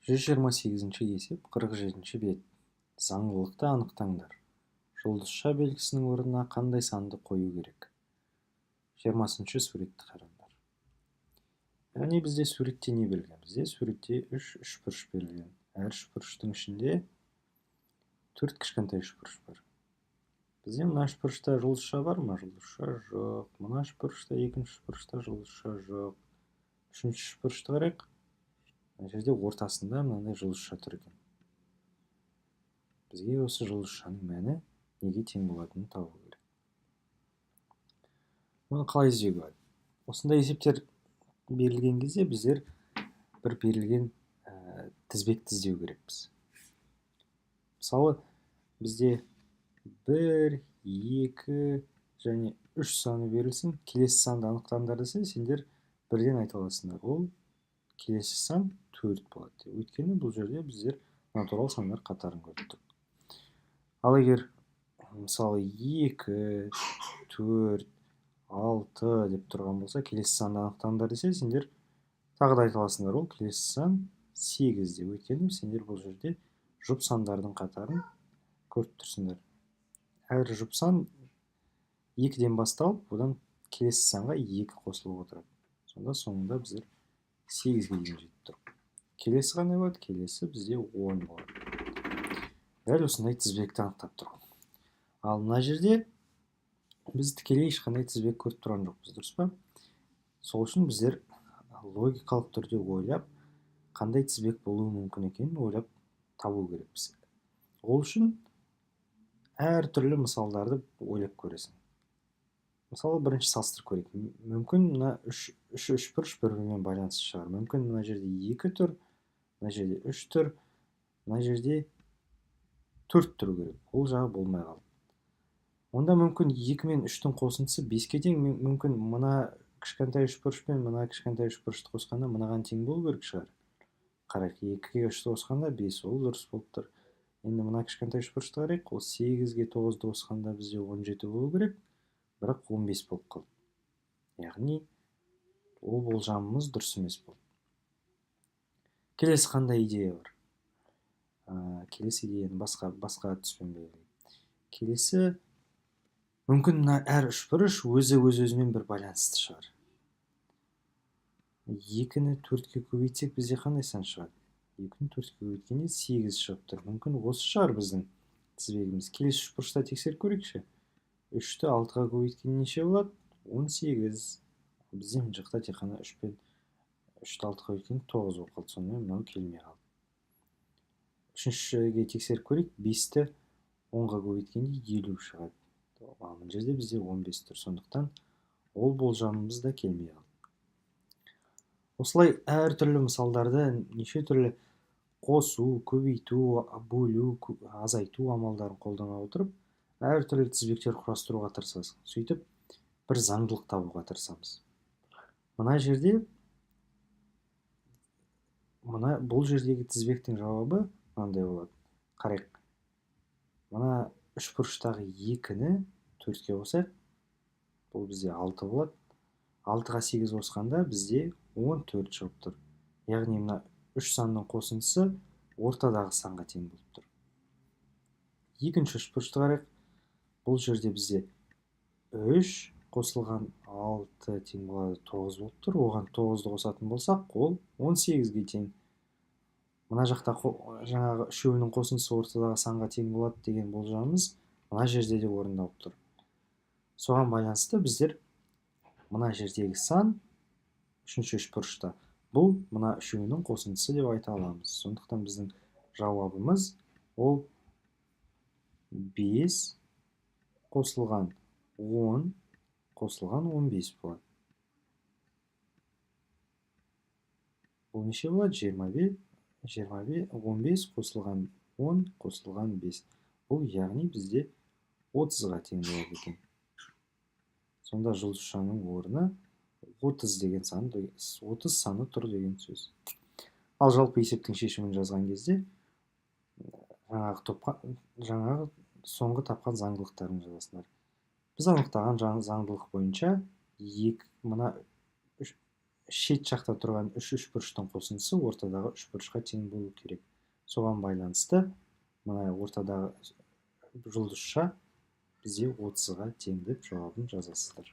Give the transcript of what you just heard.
128-ші есеп 47-ші бет. Заңдылықты анықтаңдар. Жұлдызша белгісінің орнына қандай санды қою керек? 20-ші суретті қараңдар. Яғни бізде суретте не берілген? Бізде суретте 3 үшбұрыш берілген. Әр үшбұрыштың ішінде 4 кішкентай үшбұрыш бар. Бізде мына үшбұрышта жұлдызша бар ма? Жұлдызша жоқ. Мына үшбұрышта, екінші үшбұрышта жұлдызша жоқ. Үшінші үшбұрышты қарайық. Мына жерде ортасында мынандай жұлдызша тұр екен. Бізге осы жұлдызшаның мәні неге тең болатынын табу керек. Оны қалай іздеуге болады? Осындай есептер берілген кезде біздер бір берілген тізбекті іздеу керекпіз. Мысалы, бізде 1, 2 және 3 саны берілсін. Келесі санды анықтаңдар десе, сендер бірден айта аласыңдар. Ол келесі сан 4 болады. Өйткені бұл жерде біздер натурал сандар қатарын көріп тұрмыз. Ал егер мысалы 2, 4, 6 деп тұрған болса, келесі санды анықтаңдар десе, сендер тағы да айта аласыңдар. Ол келесі сан 8 деп. Өйткені сендер бұл жерде жұп сандардың қатарын көріп тұрсыңдар. Әр жұп сан 2-ден басталып, одан келесі санға 2 қосылып отырады. Сонда соңында біздер 8-ге дейін жетіп тұрмыз. Келесі қандай болады? Келесі бізде 10 болады. Дәл осындай тізбекті анықтап тұрмыз. Ал мына жерде біз тікелей ешқандай тізбек көріп тұрған жоқпыз, дұрыс па? Сол үшін біздер логикалық түрде ойлап, қандай тізбек болуы мүмкін екенін ойлап табу керекпіз. Ол үшін әр түрлі мысалдарды ойлап көресің. Мысалы, бірінші салыстырып көрейік. Мүмкін мына 3 үшбұрыш бір-бірімен байланысты шығар. Мүмкін мына жерде 2 тұр, мына жерде 3 тұр, мына жерде 4 тұру керек. Ол жағы болмай қалды. Онда мүмкін 2 мен 3-тің қосындысы 5-ке тең. Мүмкін мына кішкентай үшбұрыш пен мына кішкентай үшбұрышты қосқанда мынаған тең болу керек шығар. Қарайық, 2-ге 3-ті қосқанда 5, ол дұрыс болып тұр. Енді мына кішкентай үшбұрышты қарайық, ол 8-ге 9-ды қосқанда бізде 17 болу керек, бірақ 15 болып қалды. Яғни ол болжамымыз дұрыс емес болды. Келесі қандай идея бар? Келесі идеяны басқа түспен белгілейік. Келесі, мүмкін мына әр үшбұрыш өзі-өзімен бір байланысты шығар. 2-ні 4-ке көбейтсек бізде қандай сан шығады? 2-ні 4-ке көбейткенде 8 шығып тұр. Мүмкін осы шығар біздің тізбегіміз. Келесі үшбұрышта тексеріп көрейікші. 3-ті 6-ға көбейткенде неше болады? 18. Бізде мына жақта тек қана 3-ті 6-ға көбейткенде 9 болып қалды. Сонымен мынау келмей қалды. Үшіншіге тексеріп көрейік. 5-ті 10-ға көбейткенде 50 шығады. Мына жерде бізде 15 тұр. Сондықтан ол болжамымыз да келмей қалды. Осылай әр түрлі мысалдарды неше түрлі қосу, көбейту, бөлу, азайту амалдарын қолдана отырып, әр түрлі тізбектер құрастыруға тырысасың. Сөйтіп, бір заңдылық табуға тырысамыз. Мына жерде бұл жердегі тізбектің жауабы мынандай болады. Қарайық. Мына үшбұрыштағы 2-ні 4-ке қосайық. Бұл бізде 6 болады. 6-ға 8 қосқанда бізде 14 шығып тұр. Яғни мына 3 санның қосындысы ортадағы санға тең болып тұр. Екінші үшбұрышты қарайық. Бұл жерде бізде 3 қосылған 6 тең болады 9 болып тұр. Оған 9-ды қосатын болсақ, ол 18-ге тең. Мына жақта жаңағы үшеуінің қосындысы ортадағы санға тең болады деген болжамымыз мына жерде де орындалып тұр. Соған байланысты біздер мына жердегі сан үшінші үшбұрышта. Бұл мына үшеуінің қосындысы деп айта аламыз. Сондықтан біздің жауабымыз ол 5 қосылған 10 қосылған 15 болады. Бұл неше болады? 15 қосылған 10 қосылған 5. Бұл яғни бізде 30-ға тең болады екен. Сонда жұлдызшаның орны 30 деген сан, 30 саны тұр деген сөз. Ал жалпы есептің шешімін жазған кезде жаңағы соңғы тапқан заңдылықтарын жазасыңдар. Біз анықтаған заңдылық бойынша мына шет жақта тұрған үш үшбұрыштың қосындысы ортадағы үшбұрышқа тең болу керек. Соған байланысты мына ортадағы жұлдызша бізде 30-ға тең деп жауабын жазасыздар.